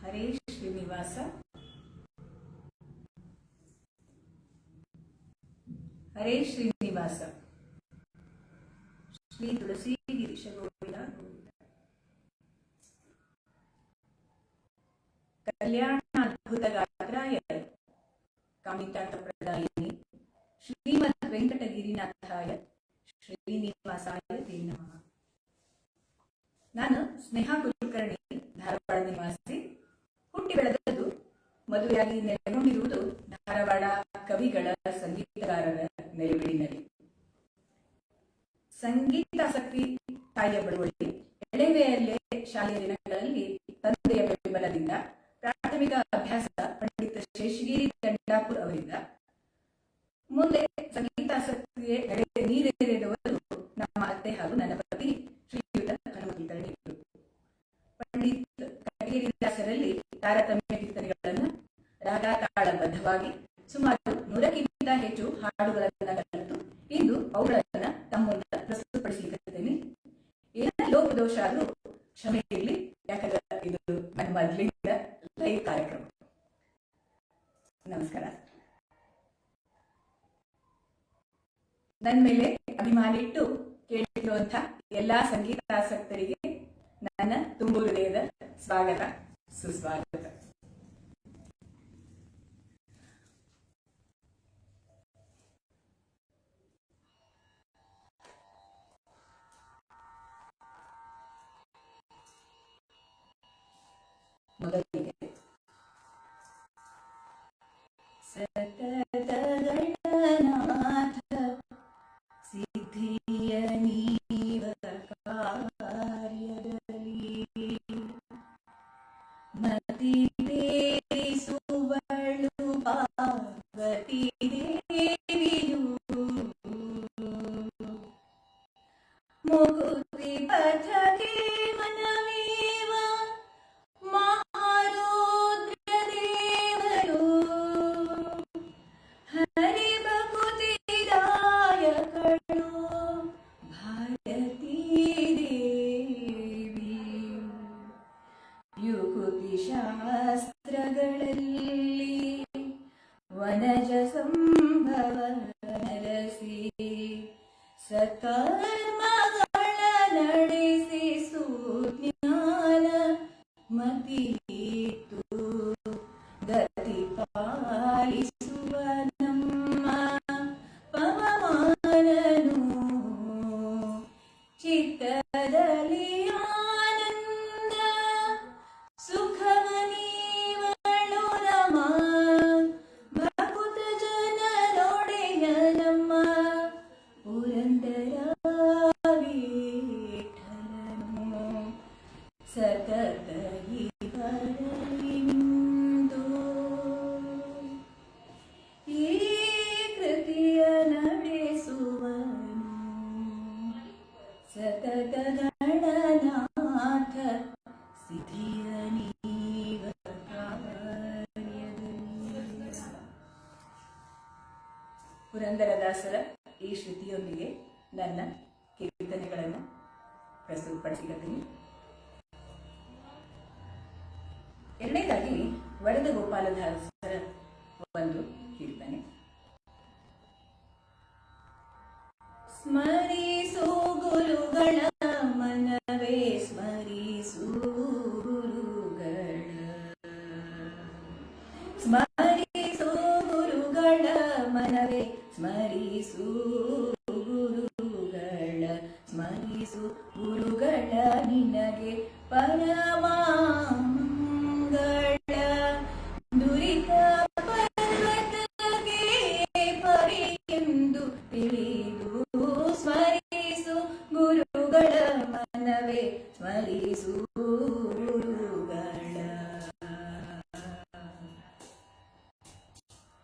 ಹರೇ ಶ್ರೀನಿವಾಸ. ಹರೇ ಶ್ರೀನಿವಾಸ. ಶ್ರೀ ತುಳಸಿ ಗಿರೀಶ ಗೋವಿಂದ ಗೋವಿಂದ. ಕಲ್ಯಾಣಾದ್ಭುತ ಗಾತ್ರಾಯ ಕಾಮಿತಾರ್ಥ ಪ್ರದಾಯಿನಿ ಶ್ರೀಮದ್ ವೆಂಕಟಗಿರಿನಾಥಾಯ ಶ್ರೀನಿವಾಸಾಯ ತೇ ನಮಃ. ನಾನು ಸ್ನೇಹಾ ಕುಲಕರ್ಣಿ, ಧಾರವಾಡ ನಿವಾಸಿ. ಹುಟ್ಟಿ ಬೆಳೆದದ್ದು, ಮದುವೆಯಾಗಿ ನೆಲೆಗೊಂಡಿರುವುದು ಧಾರವಾಡ ಕವಿಗಳ ಸಂಗೀತಗಾರರ ನೆಲೆವೀಡಿನಲ್ಲಿ. ಸಂಗೀತಾಸಕ್ತಿ ತಾಯಿಯ ಬಳುವಳಿ. ಎಳೆವೆಯಲ್ಲೇ ಶಾಲೆಯ ದಿನಗಳಲ್ಲಿ ತಂದೆಯ ಬೆಂಬಲದಿಂದ ಪ್ರಾಥಮಿಕ ಅಭ್ಯಾಸ ಪಂಡಿತ ಶೇಷಗಿರಿ ದಂಡಾಪುರ್ ಅವರಿಂದ. ಮುಂದೆ ಸಂಗೀತಾಸಕ್ತಿಗೆ ನೀರೆರೆದವರು ನಮ್ಮ ಅತ್ತೆ ಹಾಗೂ ನನ್ನ ಪತಿ ಶ್ರೀಯುತ ಹನುಮಂತರಣಿಯವರು. ಪಂಡಿತ್ ಕಟಗೇರಿದಾಸರಲ್ಲಿ ತಾರತಮ್ಯ ಕೀರ್ತನೆಗಳನ್ನು ರಾಗತಾಳಬದ್ಧವಾಗಿ ಸುಮಾರು 100ಕ್ಕಿಂತ ಹೆಚ್ಚು ಹಾಡುಗಳನ್ನು ಕಲಿತು ಇಂದು ಅವುಗಳನ್ನು ತಮ್ಮ ಮುಂದೆ ಪ್ರಸ್ತುತಪಡಿಸಲಿದ್ದೇನೆ. ಏನ ಲೋಪದೋಷ ಆದರೂ ಕ್ಷಮೆ ಇರಲಿ, ಯಾಕಂದ್ರೆ ಇದು ನನ್ನ ಮೊದಲಿಂದ ಲೈವ್ ಕಾರ್ಯಕ್ರಮ. ನಮಸ್ಕಾರ. ನನ್ನ ಮೇಲೆ ಅಭಿಮಾನ ಇಟ್ಟು ಕೇಳಿರುವಂತಹ ಎಲ್ಲಾ ಸಂಗೀತಾಸಕ್ತರಿಗೆ ನನ್ನ ತುಂಬು ಹೃದಯದ ಸ್ವಾಗತ, ಸುಸ್ವಾಗತ. ಮೊದಲಿಗೆ ಸತತಗಣನಾಥ ಸಿದ್ಧಿಯ ನೀವ ಕಾರ್ಯದಲ್ಲಿ ಮತಿ ತೇರಿಸುವಳು ಪಾರ್ವತಿ ದೇವಿಯು ಮುಕುತಿ ಪಥಕ್ಕೆ ಮನವೀವ ಮಹಾರುದ್ರ ದೇವರು ಹರಿ ಭಕುತಿದಾಯಕಳು ಭಾರತೀ ದೇವಿ. ಯುಕುತಿ ಶಾಸ್ತ್ರಗಳಲ್ಲಿ ವನಜ ಸಂಭವ ನರಸಿ ಸತ್ಕರ್ಮಗಳ ನಡೆಸಿ ಸುಜ್ಞಾನ ಮತಿಯಿತು ಗತಿ ಪಾಲಿಸುವ ನಮ್ಮ ಪವಮಾನನು. ಚಿತ್ತದಲ್ಲಿ ಆನಂದ ಸುಖವ ನೀವಳು ರಮ ಭಕುತ ಜನರೊಡೆಯ ನಮ್ಮ ಪುರಂದರ ವಿಠಲನು ಸತತ ಇವರಲಿಂದು. ಈ ಕೃತಿಯ ನಡೆಸುವನು ಸತತ ಗಣನಾಥ ಸಿದ್ಧಿಯ ನೀವ ಕಾರ್ಯದಲ್ಲಿ. ಪುರಂದರದಾಸರ ಈ ಶ್ರುತಿಯೊಂದಿಗೆ ನನ್ನ ಕೀರ್ತನೆಗಳನ್ನು ಪ್ರಸ್ತುತಪಡಿಸಿದ್ದೀನಿ. ಎರಡನೇದಾಗಿ ವರದ ಗೋಪಾಲದಾಸರ ಒಂದು ಕೀರ್ತನೆ. ಸ್ಮರಿಸು ಗುರುಗಳ ಮನವೇ ಸ್ಮರಿಸು ಗುರುಗಳ, ಸ್ಮರಿಸು ಗುರುಗಳ ಮನವೇ ಸ್ಮರಿಸು ಗುರುಗಳ, ಸ್ಮರಿಸು ಗುರುಗಳ ನಿನಗೆ ಪರಮಾಂಗಳ. ದುರಿತ ಪರ್ವತಕ್ಕೆ ಪರಿಯೆಂದು ತಿಳಿದು ಸ್ಮರಿಸು ಗುರುಗಳ ಮನವೇ ಸ್ಮರಿಸು ಗುರುಗಳ.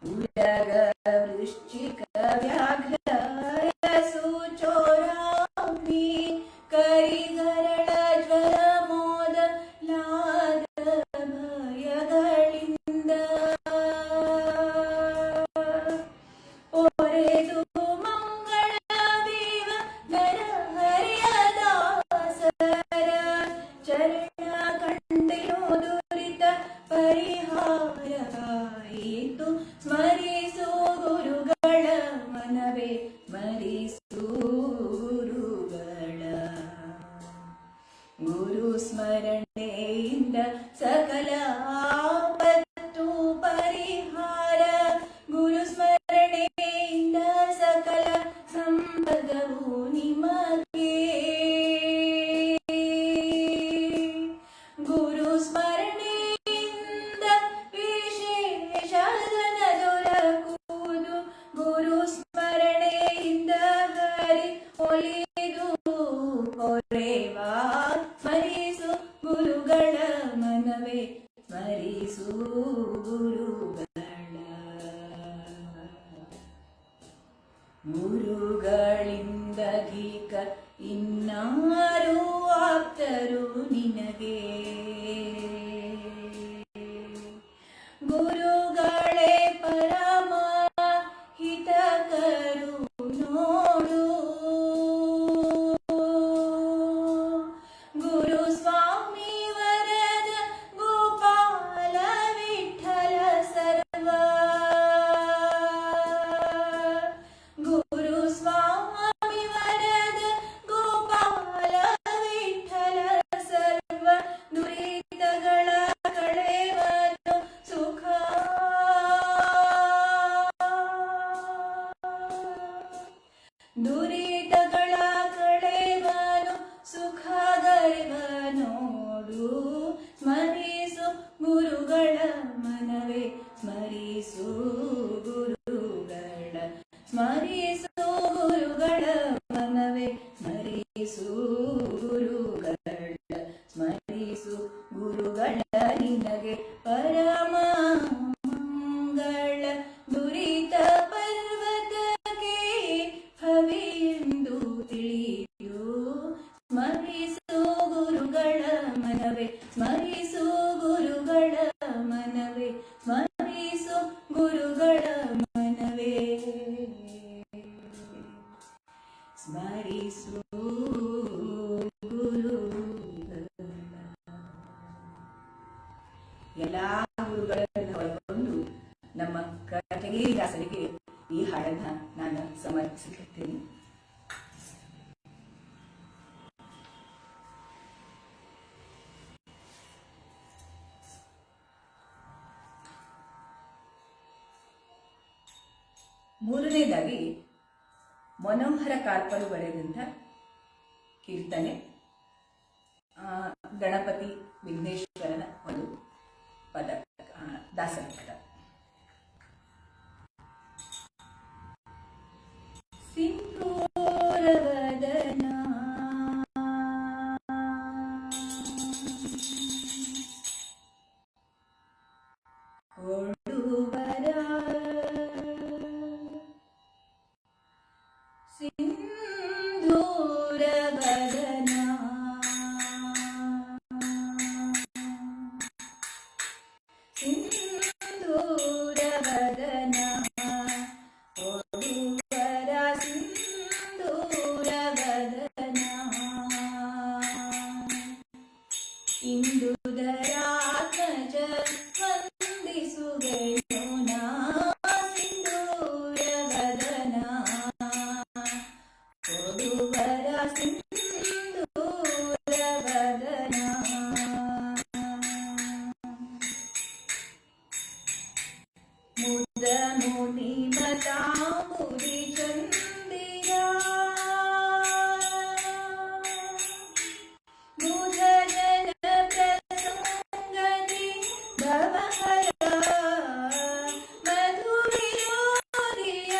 ಉಲಗ ವೃಶ್ಚಿಕ ವ್ಯಾಘ್ರ ಸೂಚೋರಾಗ್ನಿ ಕರಿಗರಳ ಜ್ವರ ಮೋದ ಲಾದ ಭಯಗಳಿಂದ ಒರೆದು ಮಂಗಳ ವೀವ ನರ ಹರಿಯದಾಸರ ಚರ ಗುರುದೇವಾ ಸ್ಮರಿಸು ಗುರುಗಳ ಮನವೇ ಸ್ಮರಿಸು ಗುರುಗಳ ಗುರುಗಳಿಂದಧಿಕ ಇನ್ನಾರು ಆಪ್ತರು ನಿನಗೆ ಗುರುಗಳೇ ಪರಮ ಹಿತಕರು ನೋಡು ಗುರು ಸ್ವಾಮಿ ವರದ ಗೋಪಾಲ ವಿಠಲ ಸರ್ವ ಗುರು ಸ್ವಾಮಿ ವರದ ಗೋಪಾಲ ವಿಠಲ ಸರ್ವ ದುರಿತಗಳ ಕಳೆವನು ಸುಖ ದುರಿತಗಳ ಕಳೆವನು ಸುಖ ಗೈವ ನೋಡು ಸ್ಮರಿಸು ಗುರುಗಳ ಮನವೇ ಸ್ಮರಿಸು ಗುರುಗಳ ಸ್ಮರಿಸು ಗುರುಗಳ ಮನವೇ ಸ್ಮರಿಸು ಗುರುಗಳ ಸ್ಮರಿಸು ಗುರುಗಳ ನಿನಗೆ ಪರಮ ಮಂಗಳ ದುರಿತ ಪರ್ವತಕ್ಕೆ ಭವಿಯೆಂದು ತಿಳಿಯು ಸ್ಮರಿಸು ಗುರುಗಳ ಮನವೇ ಸ್ಮರಿಸು ಗುರುಗಳ ಮನವೇ ಸ್ಮರಿಸು ಗುರುಗಳ ಮನವೇ ಸ್ಮರಿಸು ಗುರುಗಳ ಎಲ್ಲಾ ಗುರುಗಳನ್ನು ಒಳಗೊಂಡು ನಮ್ಮ ಕಟಗೇರಿ ದಾಸರಿಗೆ ಈ ಹಾಡನ್ನ ನಾನು ಸಮರ್ಪಿಸುತ್ತೇನೆ. ಮೂರನೇದಾಗಿ ಮನೋಹರ ಕಾರ್ಪರು ಬರೆದಂಥ ಕೀರ್ತನೆ, ಗಣಪತಿ ವಿಘ್ನೇಶ್ವರನ ಒಂದು ಪದ, ದಾಸರ ಪದ. ಸಿಂಧೂರವದನ ಕೊಡುವರ ಸಿಂಧೂರವದನ ಸಿಂಧೂರವದನ ಕೊಡುವರ ಸಿಂಧೂರವದನ ಇಂದುದರಾತ್ಮಜ ವಂದಿಸುವೆನು ನಾ ಸಿಂಧೂರವದನ ಕೊಡುವರ ಸಿಂಧೂರವದನ ಮುದ ಮುನಿ ಮತಾಮುದಿ ಚಂದಿರ ಭುಜನ ಪ್ರಸಂಗದಿ ಭವಹರ ಮಧು ವಿರೋಧಿಯ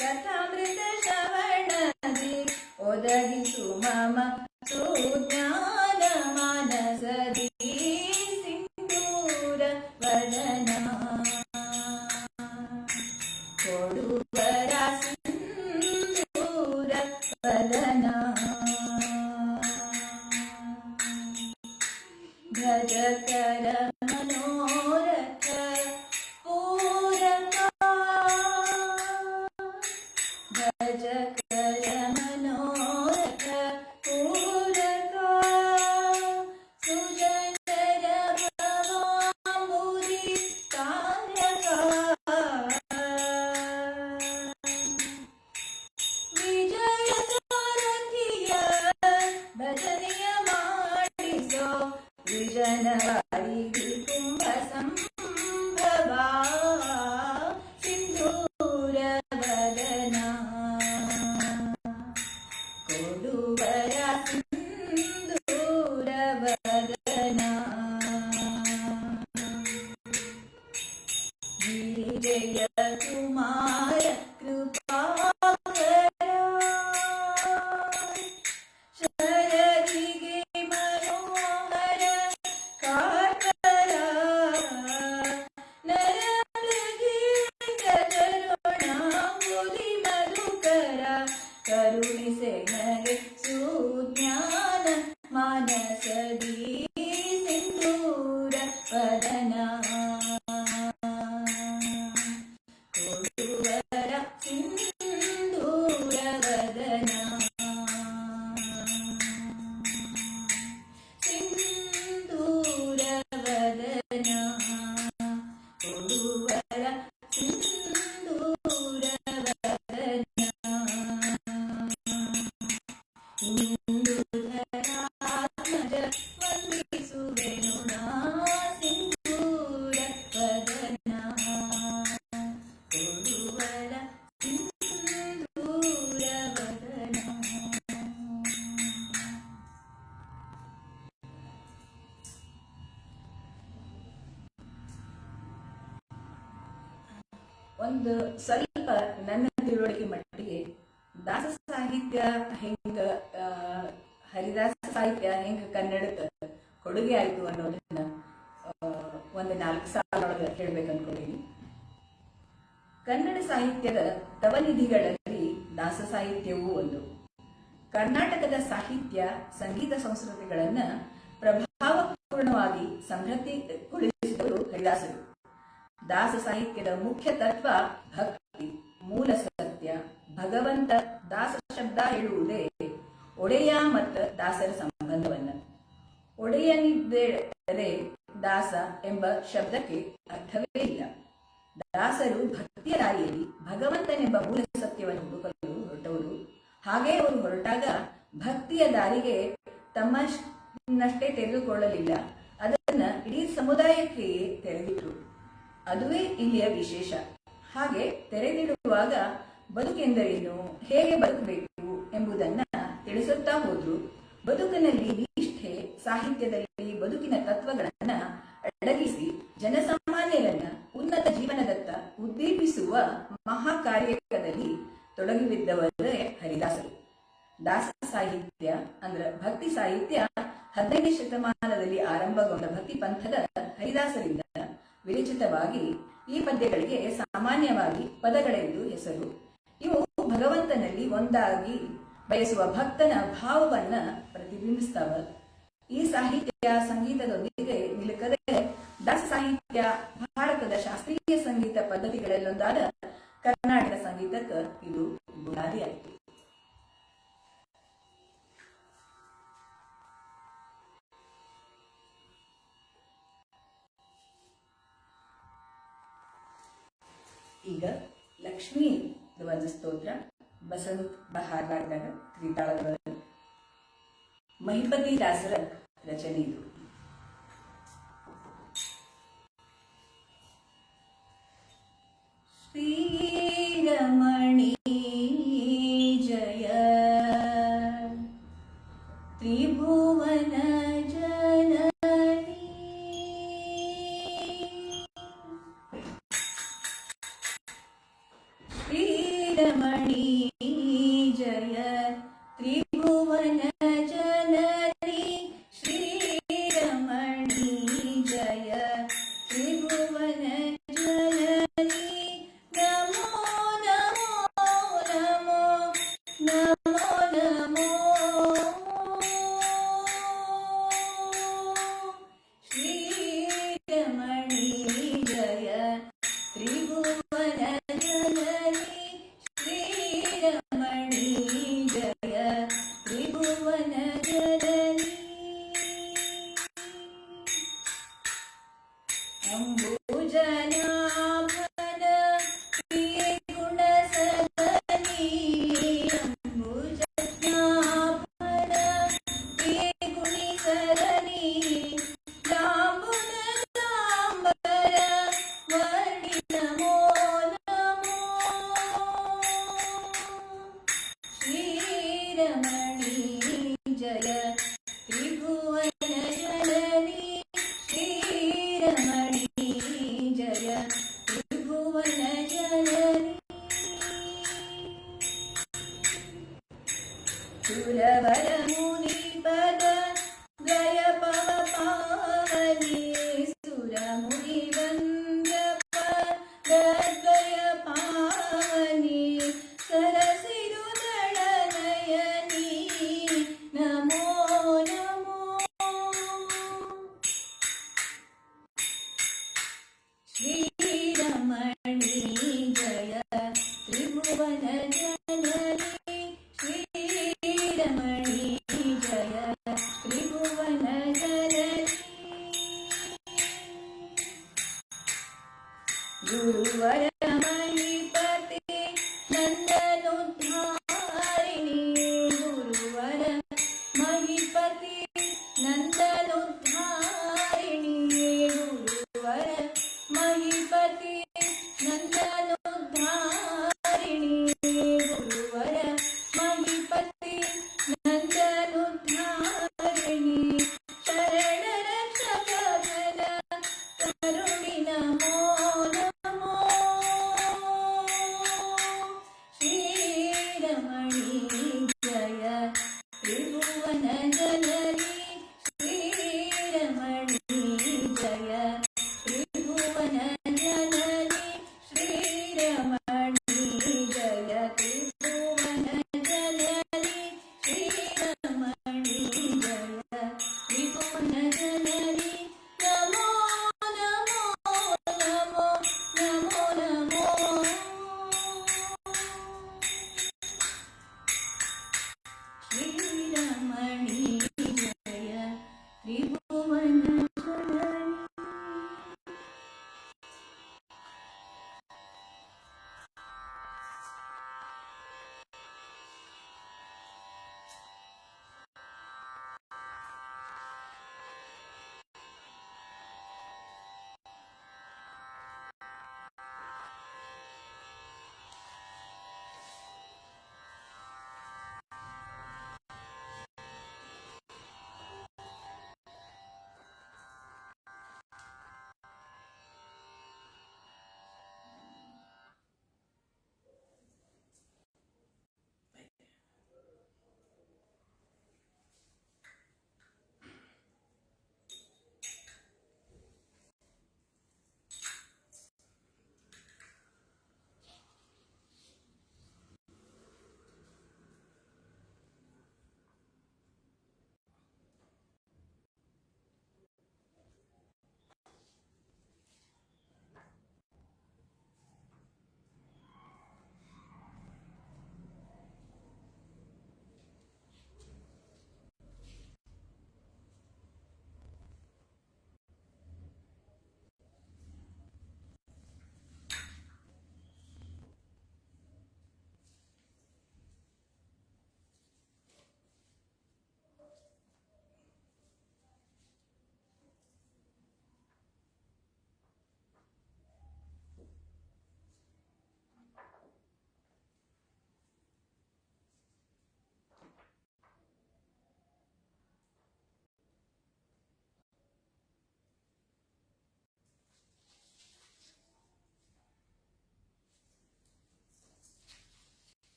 ಕಥಾಮೃತ ಶ್ರವಣದಿ ಒದಗಿಸು ಮಮ ಸುಜ್ಞಾನ ಮಾನಸದಿ ಸಿಂಧೂರ ವದನ ಕೊಡುವರ ಸಿಂಧೂರ ವದನ ಭಜಕರ ಮನೋರಥ ಪೂರಕ ಭಜಕರ ಮನೋರಥ ಪೂರಕ ಸುಜನರ ಭವಾಂಬುಧಿ ತಾರಕ ವಿಜಯ ಸಾರಥಿಯ ಭಜನೆಯ ಮಾಡಿಸೋ ವಿಜನವಾಡಿ ಕುಂಭ ಸಂಭವ ಸಿಂಧೂರ ವದನ ಕೊಡುವರ ಸಿಂಧೂರ ವದನ ಗಿರಿಜಯ ಕುಮಾರ ಕೃಪಾಕರ ಶರಣ ಒಂದು ಸ್ವಲ್ಪ ನನ್ನ ತಿಳುವಳಿಕೆ ಮಟ್ಟಿಗೆ ದಾಸ ಸಾಹಿತ್ಯ ಹೆಂಗ ಹರಿದಾಸ ಸಾಹಿತ್ಯ ಹೆಂಗ ಕನ್ನಡಕ್ಕೆ ಕೊಡುಗೆ ಆಯಿತು ಅನ್ನೋದನ್ನ ಒಂದು 4 ಸಾಲೊಳಗೆ ಹೇಳ್ಬೇಕು ಅನ್ಕೊಂಡಿನಿ. ಕನ್ನಡ ಸಾಹಿತ್ಯದ ತವನಿಧಿಗಳಲ್ಲಿ ದಾಸ ಸಾಹಿತ್ಯವೂ ಒಂದು. ಕರ್ನಾಟಕದ ಸಾಹಿತ್ಯ ಸಂಗೀತ ಸಂಸ್ಕೃತಿಗಳನ್ನ ಪ್ರಭಾವಪೂರ್ಣವಾಗಿ ಸಮೃದ್ಧಿಗೊಳಿಸಿದವರು ಹರಿದಾಸರು. ದಾಸ ಸಾಹಿತ್ಯದ ಮುಖ್ಯ ತತ್ವ ಭಕ್ತಿ, ಮೂಲ ಸತ್ಯ, ಭಗವಂತ. ದಾಸ ಶಬ್ದ ಹೇಳುವುದೇ ಒಡೆಯ ಮತ್ತು ದಾಸರ ಸಂಬಂಧವನ್ನ. ಒಡೆಯನಿದ್ದರೆ ದಾಸ ಎಂಬ ಶಬ್ದಕ್ಕೆ ಅರ್ಥವೇ ಇಲ್ಲ. ದಾಸರು ಭಕ್ತಿಯ ದಾರಿಯಲ್ಲಿ ಭಗವಂತನೆಂಬ ಮೂಲ ಸತ್ಯವನ್ನು ಹುಡುಕಲು ಹೊರಟವರು. ಹಾಗೆ ಅವರು ಹೊರಟಾಗ ಭಕ್ತಿಯ ದಾರಿಗೆ ತಮ್ಮನ್ನಷ್ಟೇ ತೆರೆದುಕೊಳ್ಳಲಿಲ್ಲ, ಅದನ್ನ ಇಡೀ ಸಮುದಾಯಕ್ಕೆ ತೆರೆದಿಟ್ರು. ಅದುವೇ ಇಲ್ಲಿಯ ವಿಶೇಷ. ಹಾಗೆ ತೆರೆದಿಡುವಾಗ ಬದುಕೆಂದರೇನು, ಹೇಗೆ ಬದುಕಬೇಕು ಎಂಬುದನ್ನ ತಿಳಿಸುತ್ತಾ ಹೋದ್ರು. ಬದುಕಿನಲ್ಲಿ ನಿಷ್ಠೆ, ಸಾಹಿತ್ಯದಲ್ಲಿ ಬದುಕಿನ ತತ್ವಗಳನ್ನ ಅಡಗಿಸಿ ಜನಸಾಮಾನ್ಯರನ್ನ ಉನ್ನತ ಜೀವನದತ್ತ ಉದ್ದೀಪಿಸುವ ಮಹಾ ಕಾರ್ಯದಲ್ಲಿ ತೊಡಗಿಬಿದ್ದವರೇ ಹರಿದಾಸರು. ದಾಸ ಸಾಹಿತ್ಯ ಅಂದ್ರೆ ಭಕ್ತಿ ಸಾಹಿತ್ಯ 15ನೇ ಶತಮಾನದಲ್ಲಿ ಆರಂಭಗೊಂಡ ಭಕ್ತಿ ಪಂಥದ ಹರಿದಾಸರಿಂದ ವಿರಚಿತವಾಗಿ ಈ ಪದ್ಯಗಳಿಗೆ ಸಾಮಾನ್ಯವಾಗಿ ಪದಗಳೆಂದು ಹೆಸರು. ಇವು ಭಗವಂತನಲ್ಲಿ ಒಂದಾಗಿ ಬಯಸುವ ಭಕ್ತನ ಭಾವವನ್ನ ಪ್ರತಿಬಿಂಬಿಸ್ತಾವ. ಈ ಸಾಹಿತ್ಯ ಸಂಗೀತದೊಂದಿಗೆ ನಿಲುಕದೆ ದಾಸ ಸಾಹಿತ್ಯ ಭಾರತದ ಶಾಸ್ತ್ರೀಯ ಸಂಗೀತ ಪದ್ಧತಿಗಳಲ್ಲೊಂದಾದ ಕರ್ನಾಟಕ ಸಂಗೀತಕ್ಕೆ ಇದು ಬುನಾದಿಯಾಯಿತು. ಈಗ ಲಕ್ಷ್ಮೀ ಒಂದು ಸ್ತೋತ್ರ ಬಸಂತ್ ಬಹಾರ್ ರಾಗದಾಗ ತ್ರಿತಾಳದ ಮಹಿಪತಿ ದಾಸರ ರಚನೆ ಇದು. ಶ್ರೀರಮಣಿ ಜಯ ತ್ರಿಭುವನ ಜನನಿ ಶ್ರೀರಮಣಿ ಜಯ ತ್ರಿಭುವನ ಜನನಿ ಶ್ರೀರಮಣಿ ಜಯ ತ್ರಿಭುವನ ಜನನಿ ನಮೋ ನಮೋ ನಮೋ ನಮೋ ನಮೋ ಶ್ರೀರಮಣಿ ಜಯ ತ್ರಿಭುವನ ಜನನಿ ಶ್ರೀರಮಣಿ ಜಯ ತ್ರಿಭುವನ ಜನನಿ ಅಂಬುಜನಾಭನ ಪ್ರಿಯ ಗುಣ ಸದನಿ ಅಂಬುಜನಾಭನ ಪ್ರಿಯ ಗುಣಿ ಸದನಿ ಲಾಂಬುನಲಾಂಬರ ವರ್ಣಿ ನಮೋ ನಮೋ ಶ್ರೀರಮಣಿ ಜಯ ತ್ರಿಭುವನ ಜನನಿ ಶ್ರೀರಮಣಿ ಜಯ ತ್ರಿಭುವನ ಜನನಿ ಸುರವರ ಮುನಿ ಪದ ದಯ ಪವ ಪಾವನಿ ಸುರ ಮುನಿ ವಂದ ಪದ ದಯ ಪಾವನಿ ಸರಸಿರುದಳ ನಯನಿ ನಮೋ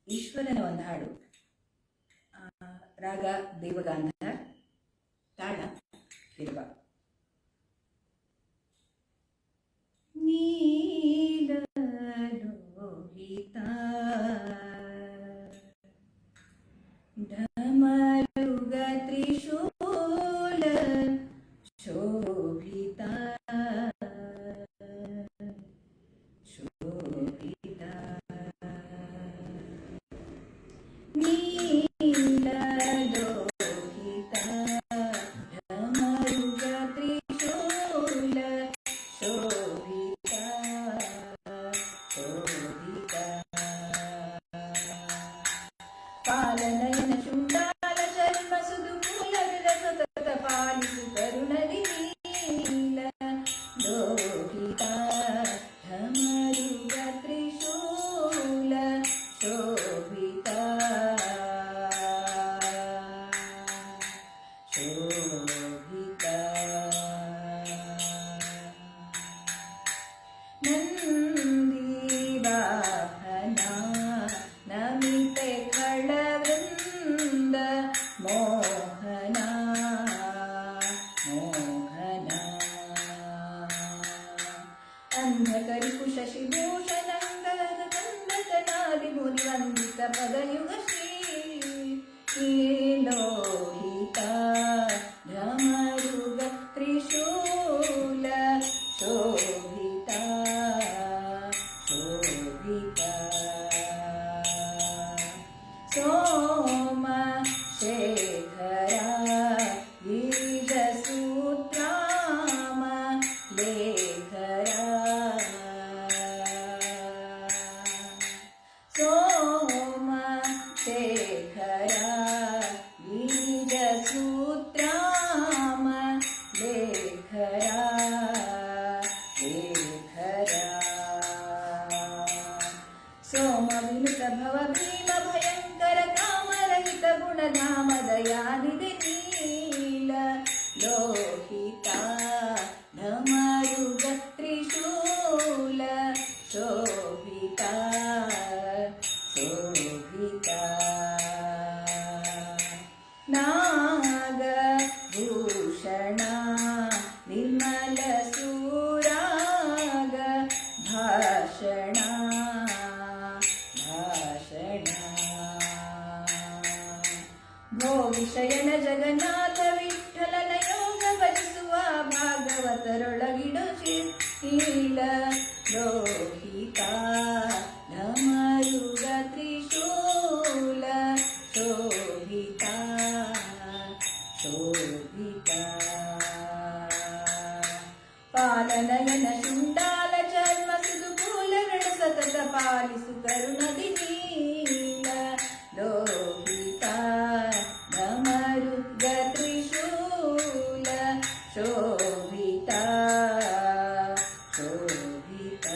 ಈಶ್ವರನ ಒಂದು ಹಾಡು. ರಾಗ ದೇವಗಾಂಧಾರ, ತಾಳ ಕಿರುವ. ನೀಲ ಲೋಹಿತ ಢಮರುಗ ತ್ರಿಶೂಲ ಶೋಭಿತ ಶೋಭಿತ ನೀಲ ಲೋಹಿತ ಢಮರುಗ ತ್ರಿಶೂಲ ಶೋಭಿತ ಶೋಭಿತ ಪಾಲನಯನ ಶುಂಡಾಲ ಚರ್ಮ ಸುದುಕೂಲ ವಿರಸ ಸತತ ಪಾಲಿಸು ಕರುಣದಿ ನೀಲ ಲೋಹಿತ ಢಮರುಗ ತ್ರಿಶೂಲ ಶೋಭಿತ ಶೋಭಿತ ನಂದಿವಾಹನ ನಮಿತೆ ಖಳವೃಂದ ಮೋಹನ ಮೋಹನ ಅಂಧಕರಿಪು ಶಶಿಭೂಷಣಂಗದ ಕಂದಕನಾದಿ ಮುನಿವಂದಿತ ಪದಯುಗ ಶ್ರೀ ಲೋಹಿತ ಢಮರುಗ ತ್ರಿಶೂಲ ಶೋಭಿತ ಶೋಭಿತ ಸೋಮ ಶೇಖರ ಬೀಜಸೂತ್ರಾಮ ಲೇಖರ ಸೋಮ ಶೇಖರ ಬೀಜಸೂತ್ರಾಮ ಲೇಖರ ಲೇಖರ ಸೋಮ ವಿನುತ ಭವ ಭೀಮ ಭಯಂಕರ ಕಾಮರಹಿತ ಗುಣಧಾಮ ದಯಾನಿಧಿ ನೀಲ ಲೋಹಿತ ಢಮರುಗ ತ್ರಿಶೂಲ ಶೋಭಿತ ಶೋಭಿತ ನಾಗಭೂಷಣ ನಿರ್ಮಲ ಸೂರಾಗ ಭಾಷಣ ಭಾಷಣ ಭೋಗಿಶಯನ ಜಗನ್ನಾಥ ವಿಠಲನ ಯೋಗ ಭಜಿಸುವ ಭಾಗವತರೊಳಗಿಡು ಶೀಲ ಲೋಹಿತ ಢಮರುಗ ತ್ರಿಶೂಲ ಶೋಭಿತ ಶೋಭಿತ ಪಾಲನಯನ ಶುಂಡಾಲ ಚರ್ಮ ಸುದುಕೂಲ ರಣ ಸತತ ಪಾಲಿಸು ಕರುಣದಿ ನೀಲ ಲೋಹಿತ ಢಮರುಗ ತ್ರಿಶೂಲ ಶೋಭಿತ ಶೋಭಿತ.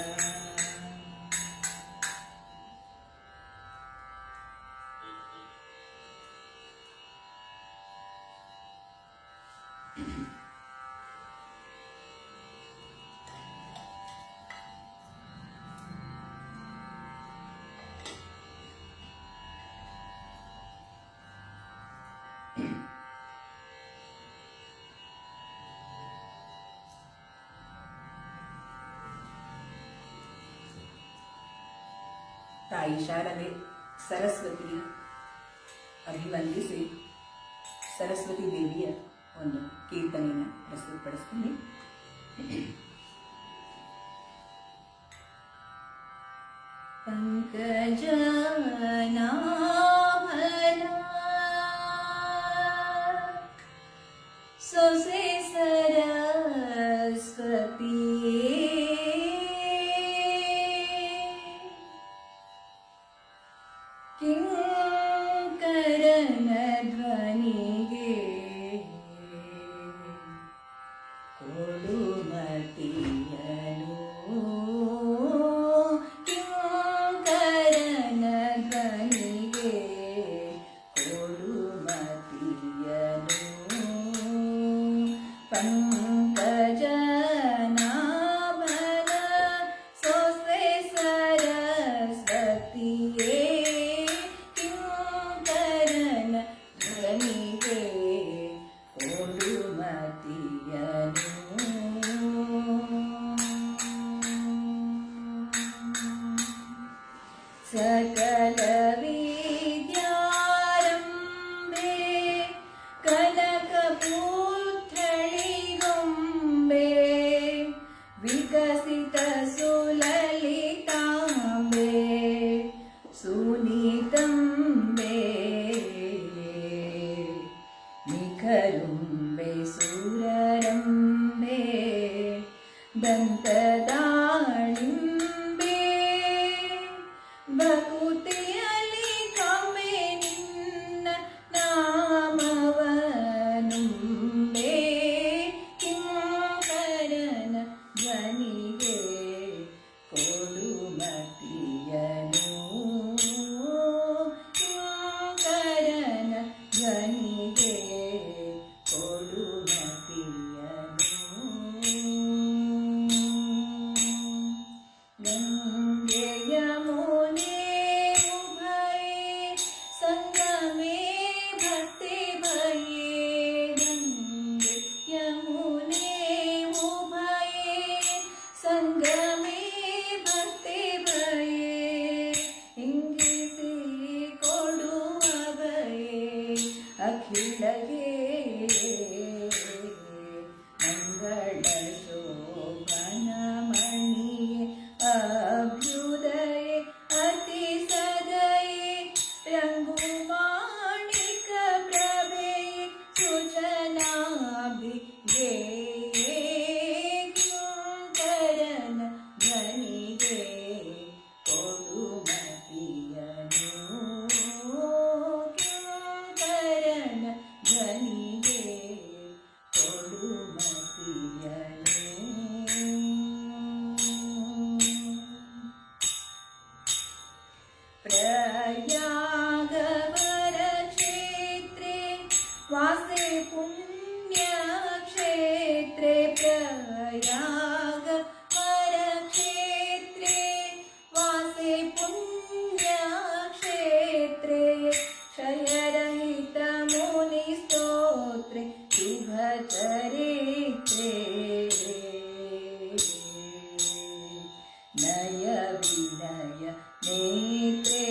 ತಾಯಿ ಶಾರದೆ ಸರಸ್ವತಿಯ ಅಭಿವಂದಿಸಿ ಸರಸ್ವತಿ ದೇವಿಯ ಒಂದು ಕೀರ್ತನೆಯನ್ನು ಪ್ರಸ್ತುತಪಡಿಸ್ತೀನಿ. ಪಂಕಜನಾಭನ ಸೊಸೆ ಸರಸ್ವತಿ ಕಿಂಕರನ ಧ್ವನಿಗೆ ಕೊಡುಮತಿಯನು ಕಿಂಕರನ ಧ್ವನಿಗೆ ಕೊಡುಮತಿಯನು ಪಂಕಜನಾಭನ ಸೊಸೆ ಸರಸ್ವತಿಯೇ ಶಿಖರುಂಬೆ ಸುರರಂಬೆ ದಂತದಾಳಿಂಬೆ ಬಕುತಿಯಲ್ಲಿ ಕಮ್ಮೆ ನಿನ್ನ ನಾಮವನುಂಬೆ ಕಿಂಕರನ ಧ್ವನಿಗೆ ಕೊಡು ಮತಿಯನು ಕಿಂಕರನ ಧ್ವನಿಗೆ ಕೊಡು ಮತಿಯನು ಗಂಗೆ ಯಮುನೆ ಉಭಯೇ ಸಂಗಮೇ ಭಕ್ತಿ ಭಯೇ ಗಂಗೆ ಯಮುನೆ ಉಭಯೇ ಸಂಗಮೇ ಭಕ್ತಿ ಭಯೇ ಇಂಗಿಸಿ ಕೊಡುವ ಭಯೇ ಅಖಿಲಗೆ ಮಂಗಳ ಶೋಭನ ಮಣಿಯೇ ಅಭ್ಯುದಯ ಅತಿ ಸದಯೇ ರಂಗು ಮಾಣಿಕ ಪ್ರಭೆ ಸುಜನಾಭಿಗೆ ಕಿಂಕರನ ಧ್ವನಿಗೆ ಕೊಡು ಮತಿಯನು ಕಿಂಕರನ ಧ್ವನಿಗೆ ಕೊಡು ಮತಿಯನು ಪ್ರಯಾಗವರ ಕ್ಷೇತ್ರೇ ವಾಸೆ ಪುಣ್ಯ ಕ್ಷೇತ್ರೇ ಪ್ರಯಾಗವರ ಕ್ಷೇತ್ರೇ ವಾಸೆ ಪುಣ್ಯ ಕ್ಷೇತ್ರೇ ಕ್ಷಯರಹಿತ ಮುನಿ ಸ್ತೋತ್ರೆ ಶುಭ ಚರಿತ್ರೆ ನಯ ವಿನಯ ನೇತ್ರೆ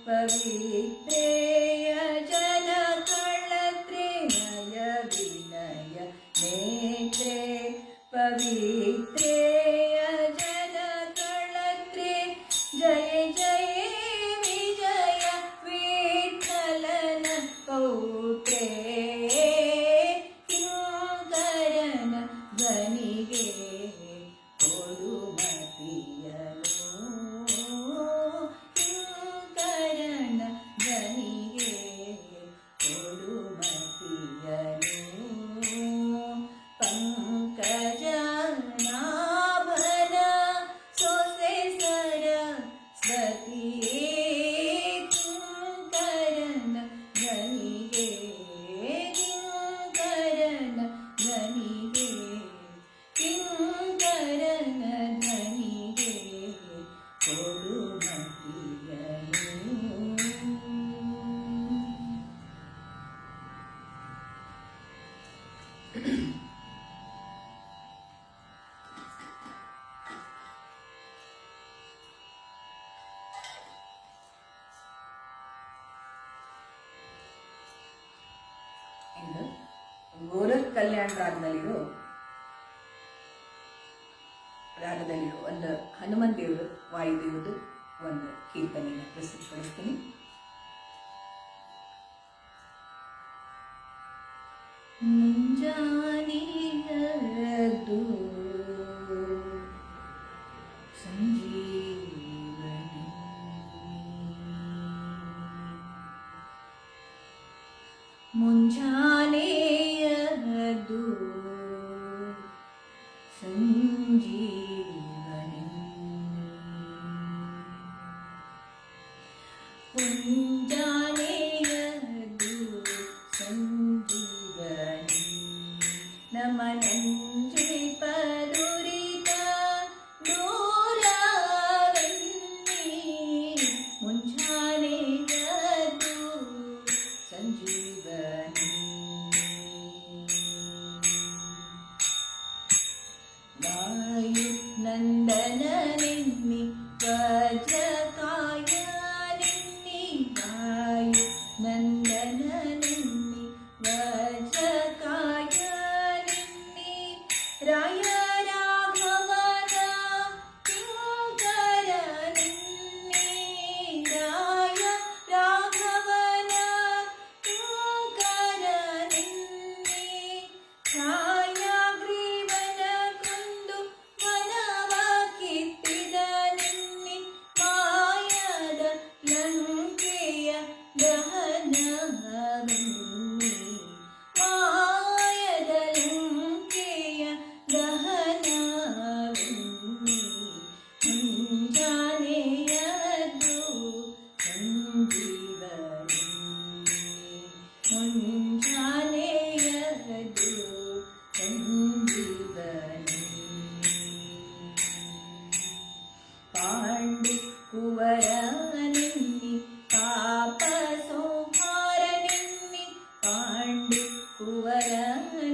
ಪವಿತ್ರೇಯ ಜನ ಕಳತ್ರೆ ನಯ ವಿನಯ ನೇತ್ರೆ ಪವಿತ್ರೇಯ ಜನ ಕಳತ್ರೆ ಜಯ ಜಯ ವಿಜಯ ವಿಠಲನ ಪೌತ್ರೆ ಕಿಂಕರನ ಧ್ವನಿಗೆ ಕೊಡು ಮತಿಯನು ಕಿಂಕರನ ಧ್ವನಿಗೆ ಕೊಡು ಮತಿಯನು ಪಂಕಜನಾಭನ ಸೊಸೆ ಸರಸ್ವತಿಯೇ ಕಿಂಕರನ ಧ್ವನಿಗೆ ಕಿಂಕರನ ಧ್ವನಿಗೆ ಕಿಂಕರನ ಧ್ವನಿಗೆ ಕೊಡು ಮತಿಯನು ಇನ್ನು ಗೋರಖ್ ಕಲ್ಯಾಣ ರಾಗದಲ್ಲಿರೋ ಒಂದು ಹನುಮನ್ ದೇವರು ವಾಯುದೇವರು ಒಂದು ಕೀರ್ತನೆಯನ್ನು ಪ್ರಸ್ತುತಪಡಿಸ್ತೀನಿ. ಮುಂಜಾನೆಯದ್ದು ಸಂಜೀವನಿ ಮುಂಜಾನೆಯದ್ದು ಸಂಜೀವನಿ ಮುಂಜಾನೆಯದ್ದು ಸಂಜೀವನಿ ನಮನಂಜಿ ಪದುರಿತ ದೂರವನ್ನಿ ಮುಂಜಾನೆಯದ್ದು ಸಂಜೀವನಿ ವಾಯು ನಂದನ ನಿನ್ನಿ ವಜ್ರಕಾಯ ನಿನ್ನಿ ವಾಯು ನಂದನ ನಿನ್ನಿ ವಜ್ರಕಾಯ ನಿನ್ನಿ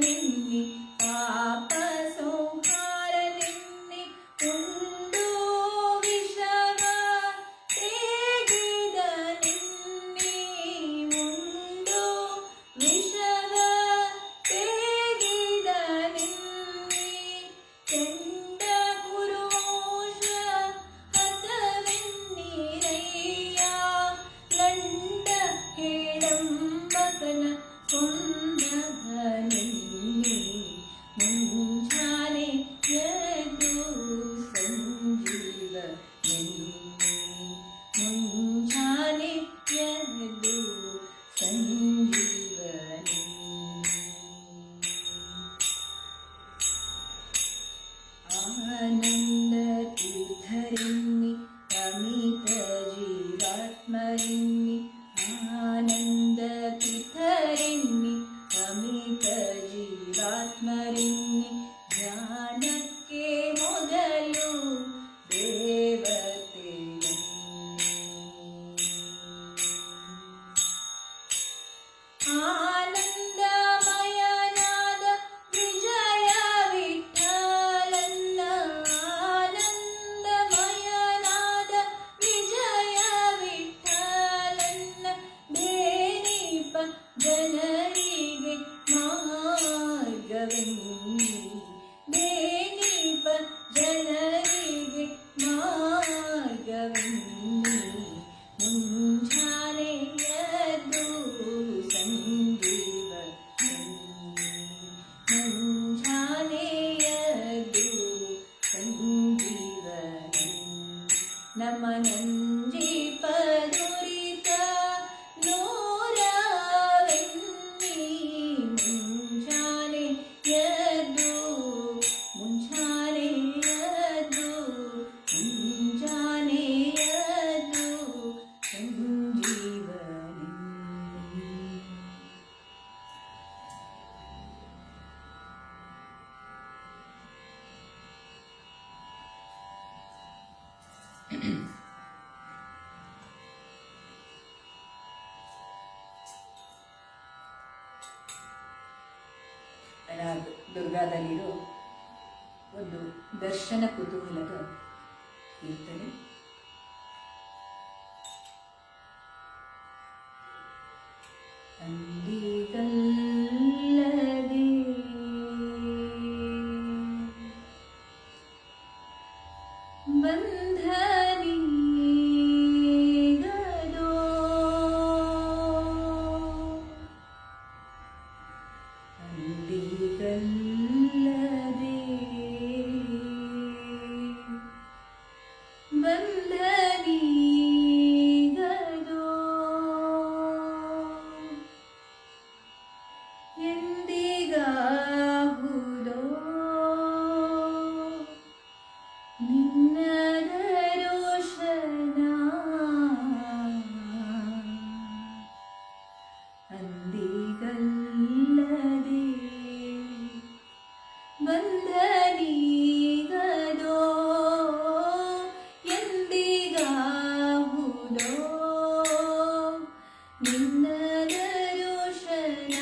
ನಿನ್ನೆ ಪಾಪ ಸಂಹಾರ ನಿನ್ನೆ ಉಂಡು ವಿಷವ ತೇಗಿದ ನಿನ್ನೆ ಉಂಡು ವಿಷವ ತೇಗಿದ ನಿನ್ನೆ ಕೆಂಡ ಗುರುವಂಶ ಹತವೆನ್ನಿರಯ್ಯ ಲಂಡ ಹೇಳಂಬಕನ ಕೊಂದಗ ನಿನ್ನೆ ಮುಂಜಾನೆ ಎದ್ದು ಸಂಜೀವ ನಿನ್ನೆ ಮುಂಜಾನೆ ಎದ್ದು ಸಂಜೀವ ಆನಂದ ತೀರ್ಥರಿನ್ನಿ ಅಮಿತ ಜೀವಾತ್ಮರಿನ್ನಿ ಆನಂದ ತೀರ್ಥರಿನ್ನಿ ಅಮಿತ ಜೀವಾತ್ಮರಿನ್ನಿ ಜ್ಞಾನಕ್ಕೆ ಮೊದಲು ದೇವತೆಯನ್ನಿ ಆನಂದಮಯನಾದ ವಿಜಯ ವಿಠಲನ್ನ ಆನಂದಮಯನಾದ ವಿಜಯ ವಿಠಲನ್ನ ಬೇನೀಪ ಜನರಿಗೆ ಮಾರ್ಗವೆನ್ನಿ ಬೇನೀಪ ಜನರಿಗೆ ಮಾರ್ಗವೆನ್ನಿ ಮುಂಜಾನೆ ಎದ್ದು ಸಂಜೀವ ಮುಂಜಾನೆ ಎದ್ದು ಸಂಜೀವ ನಮ್ಮ ನಂಜೀಪ ದುರಿತ ನೂರವೆನ್ನಿ ಮುಂಜಾನೆ ಎದ್ದು ಮುಂಜಾನೆ ಎದ್ದು ಮುಂಜಾನೆ ಎದ್ದು ಸಂಜೀವನಿ ದುರ್ಗಾದಲ್ಲಿರೋ ಒಂದು ದರ್ಶನ ಕುತೂಹಲದ ಕೀರ್ತನೆ. ಅಂದಿಗಲ್ಲದೆ ಬಂಧನೀಗದೋ ಅಂದಿಗಲ್ಲದೆ ಬಂಧನೀಗದೋ ಎಂದಿಗಾಹುದೋ ನಿನ್ನ ದರ್ಶನ ಅಂದಿಗಲ್ಲದೆ ಬಂಧನೀಗದೋ ಎಂದಿಗಾಹುದೋ ನಿನ್ನ ದರ್ಶನ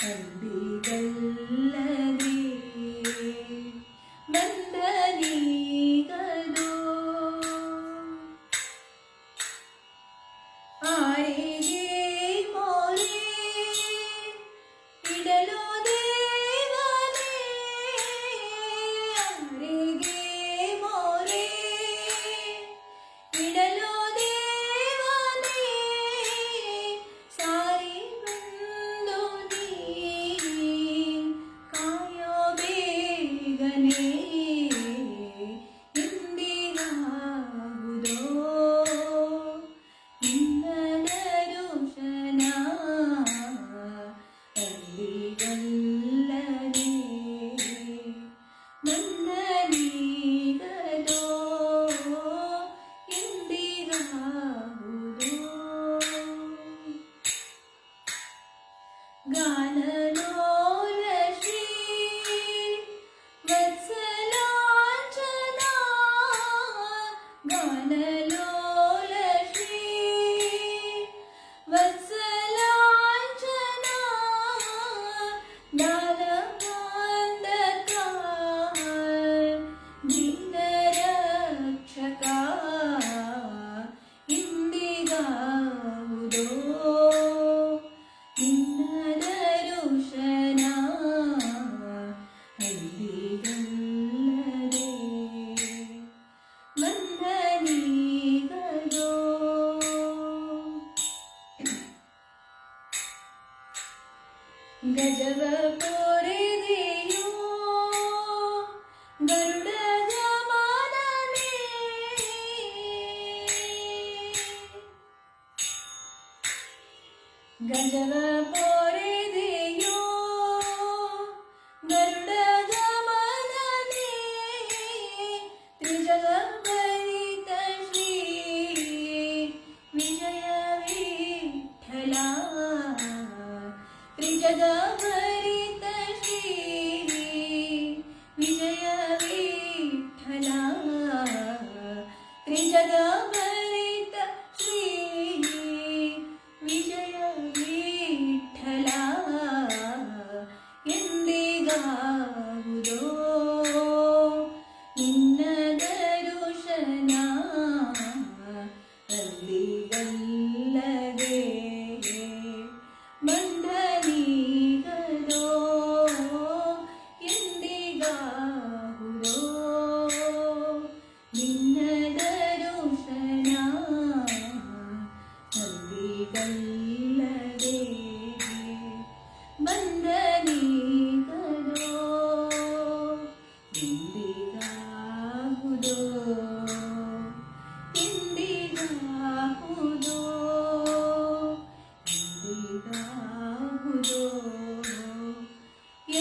ಅಂದಿಗಲ್ಲದೆ ಬಂಧನೀಗದೋ ಆರೆಗೆ ಮೋರೆ ಇಡಲು ದೇವನೇ ಆರೆಗೆ ಮೋರೆ ಇಡಲು ದೇವನೇ ಸಾರಿ ಬಂದು ನೀ ಕಾಯೋ ಬೇಗನೆ ಎಂದಿಗಾಹುದೋ ನಿನ್ನ ದರ್ಶನ ಅಂದಿಗಲ್ಲದೆ ಬಂಧನೀಗದೋ ಎಂದಿಗಾಹುದೋ ಗಾನಲೋಲ ಶ್ರೀ ವತ್ಸಲಾಂಚನ ಗಾನಲೋಲ ಶ್ರೀ ವತ್ಸಲಾಂಚನ ಗಜವ ತೋರಿದೆಯೋ ಗರುಡದ ಮಾನನೇ ಗಜವ ತೋರಿದೆಯೋ ಗರುಡದ ಮಾನನೇ ತ್ರಿಜಗಂಬರಿತ ಶ್ರೀ ವಿಜಯ ವಿಠಲ ತ್ರಿಜಗಂಬರಿತ ಶ್ರೀ ವಿಜಯ ವಿಠಲ ತ್ರಿಜಗಂಬರಿತ ಶ್ರೀ ವಿಜಯ ವಿಠಲ ಎಂದಿಗಾಗುವುದೋ ನಿನ್ನ ದರುಶನ ಅಲ್ಲಿಗಲ್ಲದೆ ಬಂಧನೀಗಲೋ ಎಂದಿಗಾಗುವುದೋ ನಿನ್ನ ದರುಶನ ಅಲ್ಲಿಗಲ್ಲದೆ ಬಂಧನೀಗಲೋ ಎಂದಿಗಾಗುವುದೋ ಎಂದಿಗಾಗುವುದೋ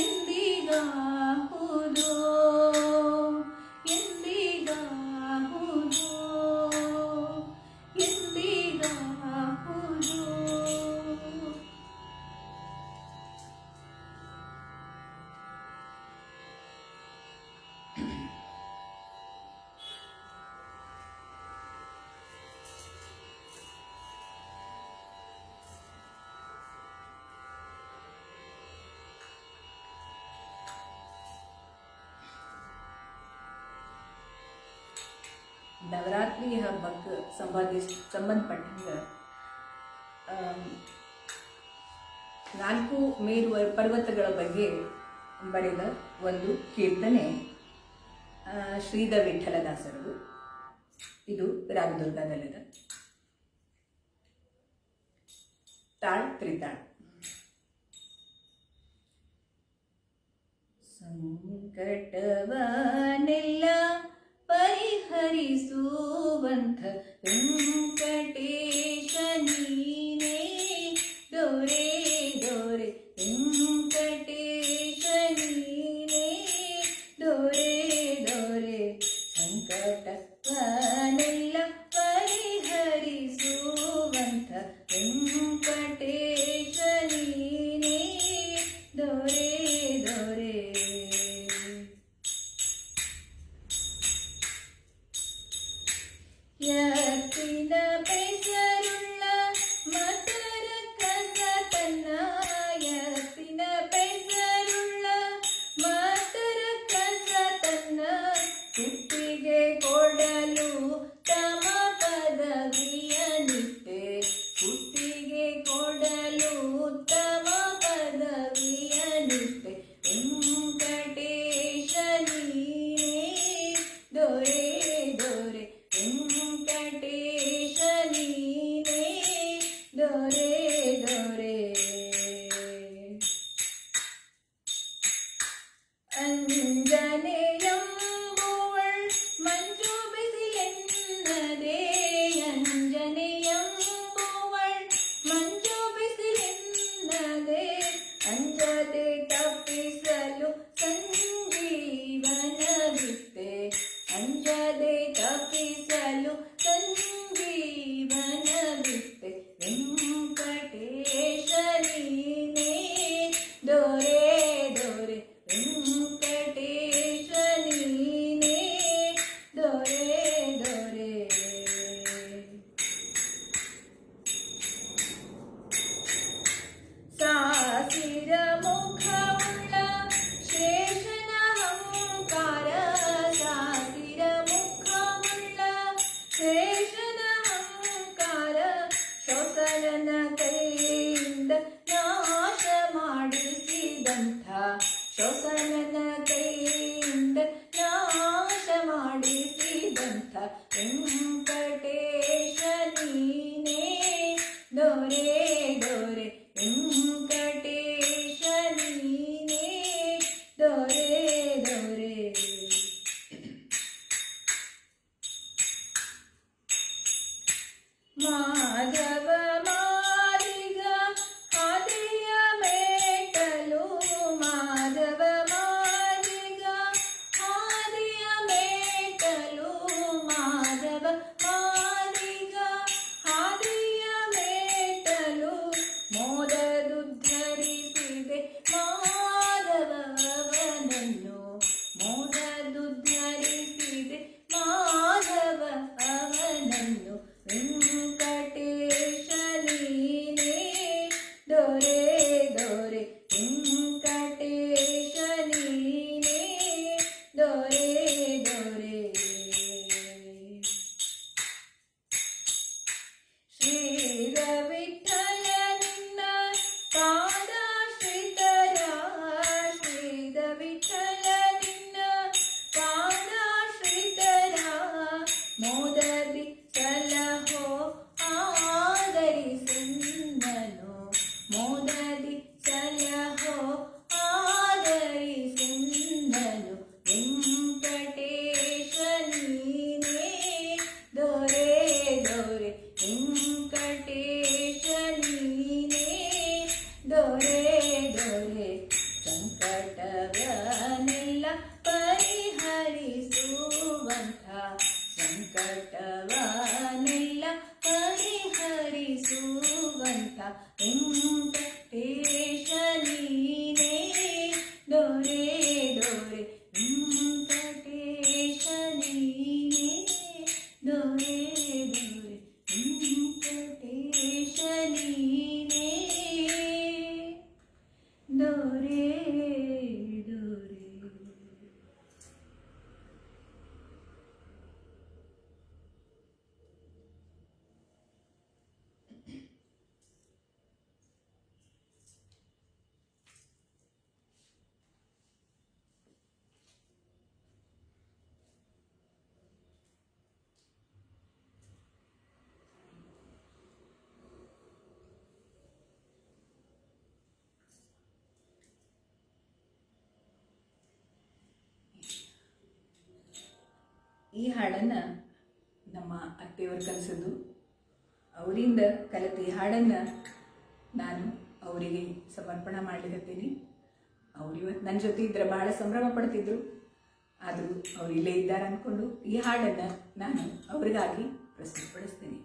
ಎಂದಿಗಾಗುವುದೋ ಎಂದಿಗಾಗುವುದೋ ಎಂದಿಗಾಗುವುದೋ ನವರಾತ್ರಿ ಹಬ್ಬಕ್ಕೆ ಸಂಬಂಧಪಟ್ಟಂಗೆ 4 ಮೇರು ಪರ್ವತಗಳ ಬಗ್ಗೆ ಬರೆದ ಒಂದು ಕೀರ್ತನೆ ಶ್ರೀದ ವಿಠಲದಾಸರದು. ಇದು ರಾಗದುರ್ಗದಲ್ಲಿದೆ. ತಾಳ್ ತ್ರಿತಾಳ್. ಸಂಕಟವನೆಲ್ಲ ಪರಿಹರಿಸುವಂಥ ವೆಂಕಟೇಶ ನೀನೇ ದೊರೆ ದೊರೆ ವೆಂಕಟೇಶ ನೀನೇ ದೊರೆ ದೊರೆ ಸಂಕಟವನೆಲ್ಲ ಪರಿಹರಿಸುವಂಥ ವೆಂಕಟೇಶ ನೀನೇ ದೊರೆ ದೊರೆ ಎತ್ತಿನ ಬೆಸರು ಡೋರೆ ಡೋರೆ. ಈ ಹಾಡನ್ನು ನಮ್ಮ ಅತ್ತೆಯವರು ಕಲಿಸೋದು, ಅವರಿಂದ ಕಲಿತ ಈ ಹಾಡನ್ನು ನಾನು ಅವರಿಗೆ ಸಮರ್ಪಣೆ ಮಾಡಲಿಕ್ಕತ್ತೀನಿ. ಅವ್ರು ಇವತ್ತು ನನ್ನ ಜೊತೆ ಇದ್ರೆ ಬಹಳ ಸಂಭ್ರಮ ಪಡ್ತಿದ್ರು. ಆದರೂ ಅವ್ರು ಇಲ್ಲೇ ಇದ್ದಾರೆ ಅಂದ್ಕೊಂಡು ಈ ಹಾಡನ್ನು ನಾನು ಅವರಿಗಾಗಿ ಪ್ರಸ್ತುತಪಡಿಸ್ತೀನಿ.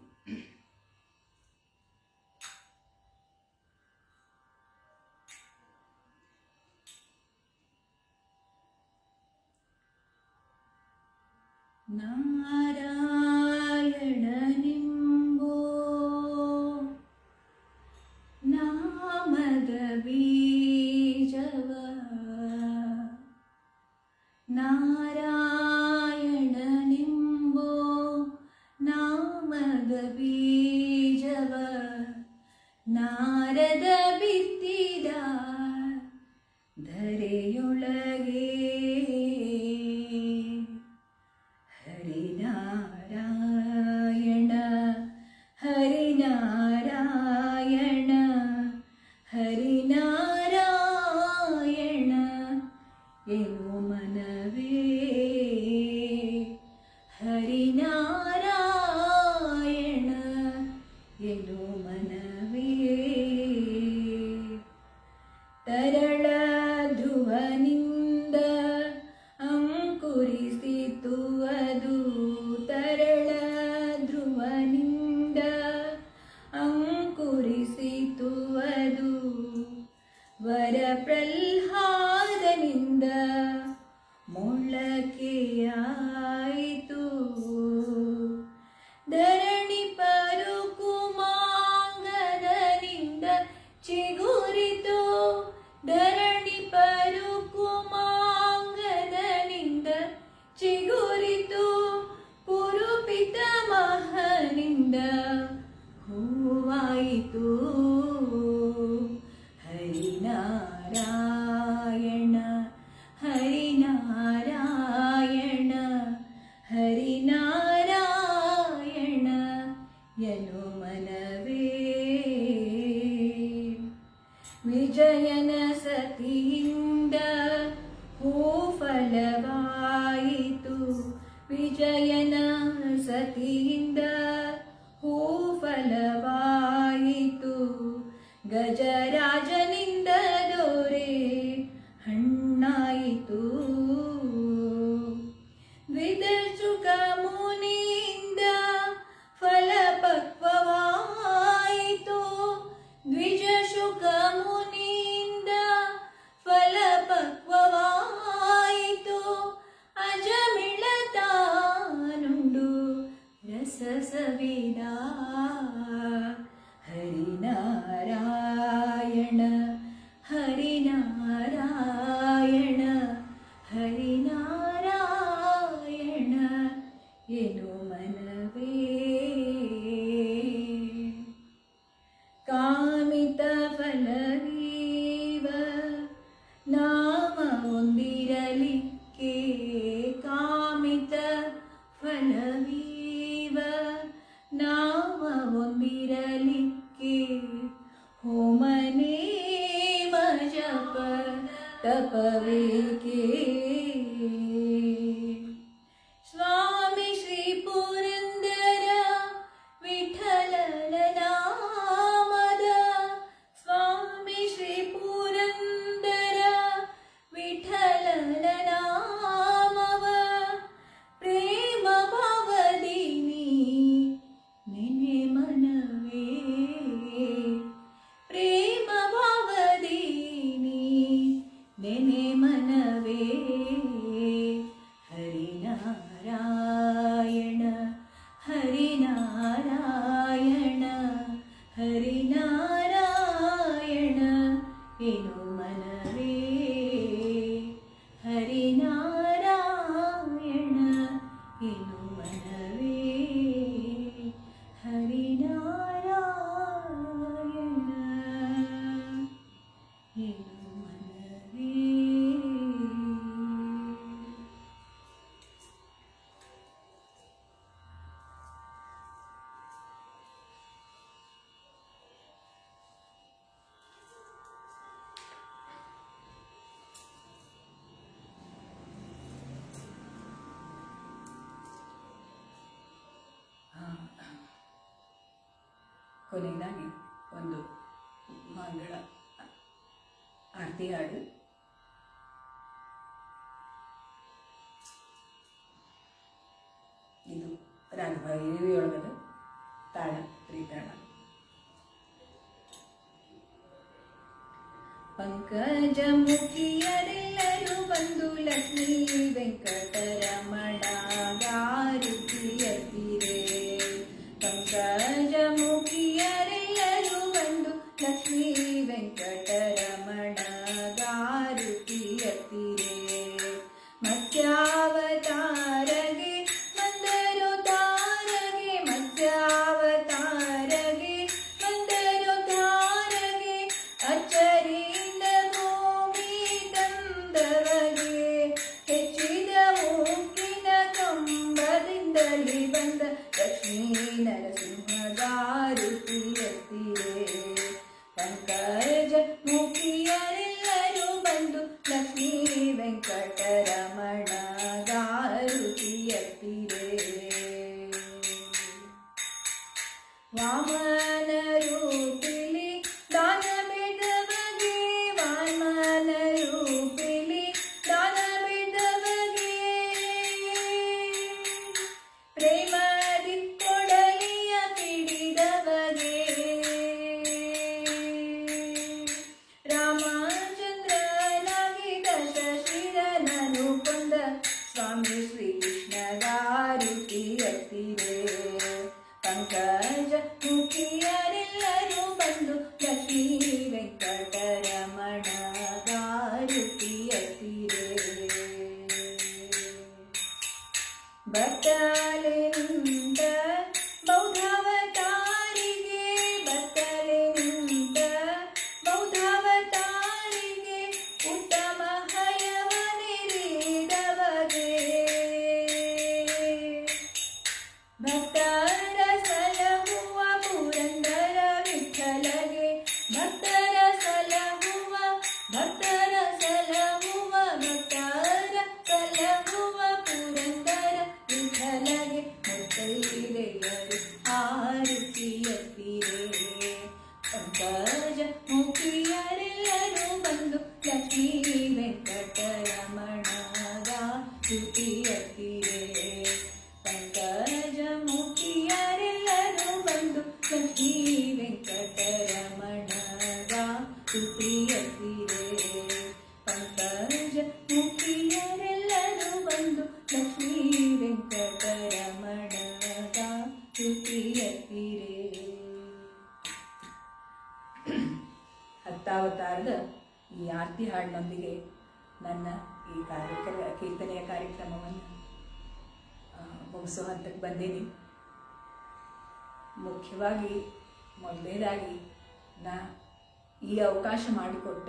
ನಾರಾಯಣನೆಂಬೋ ನಾಮದ ಬೀಜವ, ನಾರಾಯಣನೆಂಬೋ ನಾಮದ ಬೀಜವ ನಾರದ ಬಿತ್ತಿದ ಧರೆಯೊಳಗೆ ಹರಿನಾರಾಯಣ ಹರಿನಾರಾಯಣ ಹರಿನಾರಾಯಣ ಎನು ಮನವೇ, ಹರಿನಾರಾಯಣ ಎನು ಮನವೇ. ತರಳ ಧ್ರುವನಿಂದ ಅಂಕುರಿಸಿತು ಅದು, ತರಳ ಧ್ರುವನಿಂದ ಅಂಕುರಿಸಿತು ಅದು, ವರ ಪ್ರಹ್ಲಾದನಿಂದ ಮೊಳಕೆಯಾಯಿತು. ಧರಣಿ ಪರುಕುಮಾಂಗದನಿಂದ ಚಿಗುರಿತು, ಧರಣಿ ಪರುಕುಮಾಂಗದನಿಂದ ಚಿಗುರಿತು, ಪುರುಪಿತ ಮಹನಿಂದ ಹೂವಾಯಿತು. ಹರಿನಾರಾಯಣ ಹರಿನಾರಾಯಣ ಹರಿನಾರಾಯಣ ಎನು ಮನವೇ. ವಿಜಯನ ಸತಿಯಿಂದ ಹೂಫಲವಾಯಿತು, ವಿಜಯನ ಸತಿಯಿಂದ ಹೂಫಲವಾಯಿತು, ಗಜರಾಜನಿಂದ ದೋರೆ ಹಣ್ಣಾಯಿತು. ದ್ವಿದಶುಕ ಮುನಿಯಿಂದ ಫಲಪಕ್ವವಾಯಿತು, ದ್ವಿಜಶುಕ ಮುನಿಯಿಂದ ಫಲಪಕ್ವವಾಯಿತು, ಅಜಮಿಳತಾನುಂಡು ರಸ ಸವಿದ. ಹರಿನಾರಾಯಣ ಹರಿನಾರಾಯಣ ಹರಿನಾರಾಯಣ ಎನು ಮನವೇ. ಕಾಮಿತ ಫಲವೀವ ನಾಮ ಹೊಂದಿರಲಿಕ್ಕೆ, ಕಾಮಿತ ಫಲವೀವ ನಾಮ ಹೊಂದಿರಲಿಕ್ಕೆ, ಹೋಮನೇಮ ಜಪ ತಪವೇಕೆ. ಸ್ವಾಮಿ ಶ್ರೀ ಪುರಂದರ ವಿಠಲನ ನಾಮದ, ಸ್ವಾಮಿ ಶ್ರೀ ಪುರಂದರ ವಿಠಲನ ನಾಮವ ಪ್ರೇಮ ಭಾವದಿನಿ ನೆನೆ ಮನವೇ, ಪ್ರೇಮ ಭಾವದಿನಿ ನೆನೆ ಮನವೇ. ಮನವೇ ಹರಿನಾರಾಯಣ ಎನು ಮನವೇ ಹರಿನಾರಾಯಣ ಎನು ಮನವೇ. ಕೊನೆಯದಾಗಿ ಒಂದು ಮಂಗಳ ಆರತಿ ಹಾಡು. ಇದು ರಾಗಭೈರವಿಯೊಳಗದ ತಾಳ ತ್ರಿತಾಳ. ಪಂಕಜ ಮುಖಿಯರೆಲ್ಲರೂ ಬಂದು ಲಕ್ಷ್ಮೀ ವೆಂಕಟರಮಣ ಗಾರುತಿಯತ್ತಿರೆ. ಪಂಕಜ ಮುಖಿಯರೆಲ್ಲರೂ ಬಂದು ಲಕ್ಷ್ಮೀ ವೆಂಕಟರಮಣ ಗಾರುತಿಯತ್ತಿರೆ. ಮತ್ಸ್ಯಾವತಾರಗೆ ಬಂದರು ತಾರಗೆ, ಮತ್ಸ್ಯಾವತಾರಗೆ ಬಂದರು ತಾರಗೆ, ಅಚ್ಚರಿಯಿಂದ ಭೂಮಿ ತಂದವಗೆ, ಹೆಚ್ಚಿದ ಉಕ್ಕಿನ ಕಂಬದಿಂದಲೇ ಬಂದ ಲಕ್ಷ್ಮೀ ನರಸಿಂಹಗಾರುತಿಯತ್ತಿರೆ. ಪಂಕಜ ಮುಖಿಯರೆಲ್ಲರೂ ಬಂದು ಲಕ್ಷ್ಮೀ ವೆಂಕಟರಮಣ ಗಾರುತಿಯತ್ತಿರೆ. ವಾಮನ ರೂಪಿಲಿ ದಾನ ಬಿಡವಗೆ, ವಾಮನ ರೂಪಿಲಿ ದಾನ ಬಿಡವಗೆ, ಪ್ರೇಮದಿ ಕೊಡಲಿಯ ಪಿಡಿದವಗೆ, ರಾಮಚಂದ್ರನಾಗಿ ದಶಶಿರನನು ಕೊಂದ ಸ್ವಾಮಿ ಶ್ರೀಕೃಷ್ಣ ಗಾರುತಿಯತ್ತಿರೆ. ಪಂಕಜ ಮುಖಿಯರೆಲ್ಲರೂ ಬಂದು ಲಕ್ಷ್ಮೀ ವೆಂಕಟರಮಣ ಗಾರುತಿಯತ್ತಿರೆ. ಬತ್ತಲೆ ನಿಂತ ಬೌದ್ಧಾವತಾರಿಗೆ, ಬತ್ತಲೆ ನಿಂತ ಬೌದ್ಧಾವತಾರಿಗೆ, ಉತ್ತಮ ಹಯವ ನೀಡಿದವಗೆ, ಭಕ್ತರ ಸಲಹುವ ಪುರಂದರ ವಿಠಲಗೆ, ಭಕ್ತರ ಸಲಹುವ, ಭಕ್ತರ ಸಲಹುವ, ಭಕ್ತರ ಸಲಹುವ ಪುರಂದರ ವಿಠಲಗೆ, ಮುತ್ತೈದೆಯರು ಆರುತಿಯತ್ತಿರೆ. ಪಂಕಜ ಮುಖಿಯರೆಲ್ಲರೂ ಬಂದು ಲಕ್ಷ್ಮೀ ವೆಂಕಟರಮಣ ಗಾರುತಿಯತ್ತಿರೆ. ಪಂಕಜ ಮುಖಿಯರೆಲ್ಲರೂ ಬಂದು ಲಕ್ಷ್ಮೀ ವೆಂಕಟರಮಣ ಗಾರುತಿಯತ್ತಿರೆ. ಪಂಕಜ ಮುಖಿಯರೆಲ್ಲರೂ ಬಂದು ಲಕ್ಷ್ಮೀ ವೆಂಕಟರಮಣ ಗಾರುತಿಯತ್ತಿರೆ. ಹತ್ತಾವತಾರದ ಈ ಆರತಿ ಹಾಡಿನೊಂದಿಗೆ ನನ್ನ ಈ ಕೀರ್ತನೆಯ ಕಾರ್ಯಕ್ರಮವನ್ನು ಮುಗಿಸೋ ಹಂತಕ್ಕೆ ಬಂದೀನಿ. ಮುಖ್ಯವಾಗಿ ಮೊದಲನೇದಾಗಿ ನಾ ಈ ಅವಕಾಶ ಮಾಡಿಕೊಟ್ಟ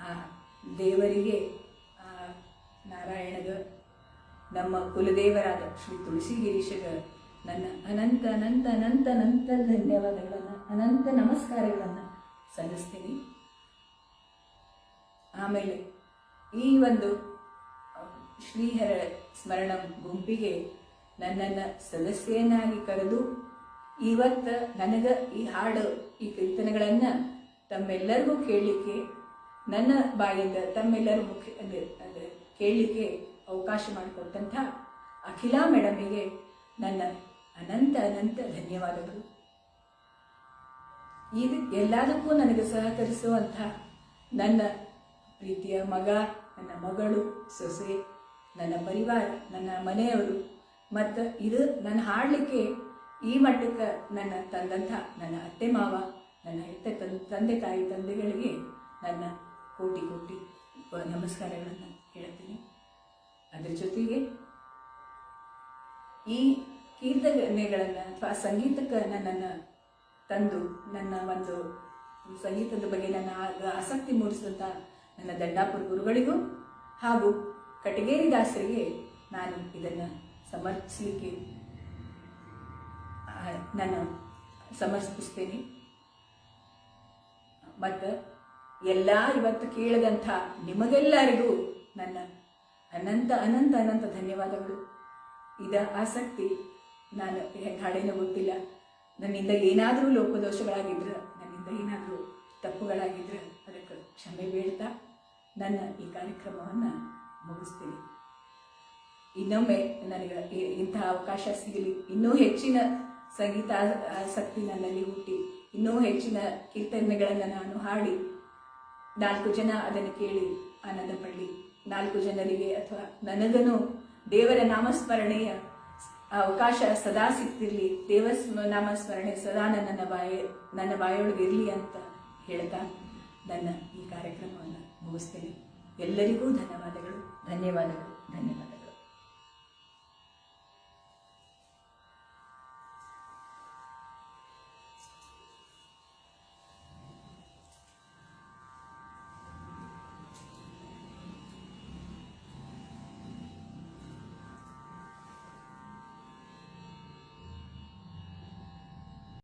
ಆ ದೇವರಿಗೆ, ಆ ನಾರಾಯಣಗ, ನಮ್ಮ ಕುಲದೇವರಾದ ಶ್ರೀ ತುಳಸಿ ಗಿರೀಶಗ ನನ್ನ ಅನಂತ ಅನಂತ ಅನಂತ ಅನಂತ ಧನ್ಯವಾದಗಳನ್ನು, ಅನಂತ ನಮಸ್ಕಾರಗಳನ್ನು ಸಲ್ಲಿಸ್ತೀನಿ. ಆಮೇಲೆ ಈ ಒಂದು ಶ್ರೀಹರ ಸ್ಮರಣಂ ಗುಂಪಿಗೆ ನನ್ನನ್ನು ಸದಸ್ಯನಾಗಿ ಕರೆದು ಇವತ್ತು ನನಗೆ ಈ ಹಾಡು, ಈ ಕೀರ್ತನೆಗಳನ್ನು ತಮ್ಮೆಲ್ಲರಿಗೂ ಕೇಳಲಿಕ್ಕೆ, ನನ್ನ ಬಾಯಿಂದ ತಮ್ಮೆಲ್ಲರೂ ಕೇಳಲಿಕ್ಕೆ ಅವಕಾಶ ಮಾಡಿಕೊಟ್ಟಂಥ ಅಖಿಲಾ ಮೇಡಮಿಗೆ ನನ್ನ ಅನಂತ ಅನಂತ ಧನ್ಯವಾದಗಳು. ಇದು ಎಲ್ಲದಕ್ಕೂ ನನಗೆ ಸಹಕರಿಸುವಂಥ ನನ್ನ ಪ್ರೀತಿಯ ಮಗ, ನನ್ನ ಮಗಳು, ಸೊಸೆ, ನನ್ನ ಪರಿವಾರ, ನನ್ನ ಮನೆಯವರು, ಮತ್ತು ಇದು ನನ್ನ ಹಾಡಲಿಕ್ಕೆ ಈ ಮಟ್ಟಕ್ಕೆ ನನ್ನ ತಂದಂಥ ನನ್ನ ಅತ್ತೆ ಮಾವ, ನನ್ನ ತಂದೆ ತಾಯಿ ತಂದೆಗಳಿಗೆ ನನ್ನ ಕೋಟಿ ಕೋಟಿ ನಮಸ್ಕಾರಗಳನ್ನು ಹೇಳ್ತೀನಿ. ಅದರ ಜೊತೆಗೆ ಈ ಕೀರ್ತನೆಗಳನ್ನು ಅಥವಾ ಸಂಗೀತಕ್ಕೆ ನನ್ನನ್ನು ತಂದು ನನ್ನ ಒಂದು ಸಂಗೀತದ ಬಗ್ಗೆ ನನ್ನ ಆಸಕ್ತಿ ಮೂಡಿಸಿದಂಥ ನನ್ನ ದಂಡಾಪುರ ಗುರುಗಳಿಗೂ ಹಾಗೂ ಕಟಗೇರಿ ದಾಸರಿಗೆ ನಾನು ಇದನ್ನು ಸಮರ್ಪಿಸಲಿಕ್ಕೆ ನಾನು ಸಮರ್ಪಿಸ್ತೇನೆ. ಮತ್ತು ಎಲ್ಲ ಇವತ್ತು ಕೇಳಿದಂಥ ನಿಮಗೆಲ್ಲರಿಗೂ ನನ್ನ ಅನಂತ ಅನಂತ ಅನಂತ ಧನ್ಯವಾದಗಳು. ಇದ ಆಸಕ್ತಿ ನಾನು ಹಾಡೇನೋ ಗೊತ್ತಿಲ್ಲ, ನನ್ನಿಂದ ಏನಾದರೂ ಲೋಪದೋಷಗಳಾಗಿದ್ರೆ, ನನ್ನಿಂದ ಏನಾದರೂ ತಪ್ಪುಗಳಾಗಿದ್ರೆ ಅದಕ್ಕೆ ಕ್ಷಮೆ ಬೇಡ್ತಾ ನನ್ನ ಈ ಕಾರ್ಯಕ್ರಮವನ್ನು ಮುಗಿಸ್ತೀನಿ. ಇನ್ನೊಮ್ಮೆ ನನಗೆ ಇಂತಹ ಅವಕಾಶ ಸಿಗಲಿ, ಇನ್ನೂ ಹೆಚ್ಚಿನ ಸಂಗೀತ ಆಸಕ್ತಿ ನನ್ನಲ್ಲಿ ಹುಟ್ಟಿ ಇನ್ನೂ ಹೆಚ್ಚಿನ ಕೀರ್ತನೆಗಳನ್ನು ನಾನು ಹಾಡಿ 4 ಜನ ಅದನ್ನು ಕೇಳಿ ಆನಂದ ಪಡಲಿ. 4 ಜನರಿಗೆ ಅಥವಾ ನನಗನು ದೇವರ ನಾಮಸ್ಮರಣೆಯ ಅವಕಾಶ ಸದಾ ಸಿಗ್ತಿರ್ಲಿ, ನಾಮಸ್ಮರಣೆ ಸದಾ ನನ್ನ ಬಾಯೊಳಗಿರಲಿ ಅಂತ ಹೇಳ್ತಾ ನನ್ನ ಈ ಕಾರ್ಯಕ್ರಮವನ್ನು ಮುಗಿಸ್ತೇನೆ. ಎಲ್ಲರಿಗೂ ಧನ್ಯವಾದಗಳು.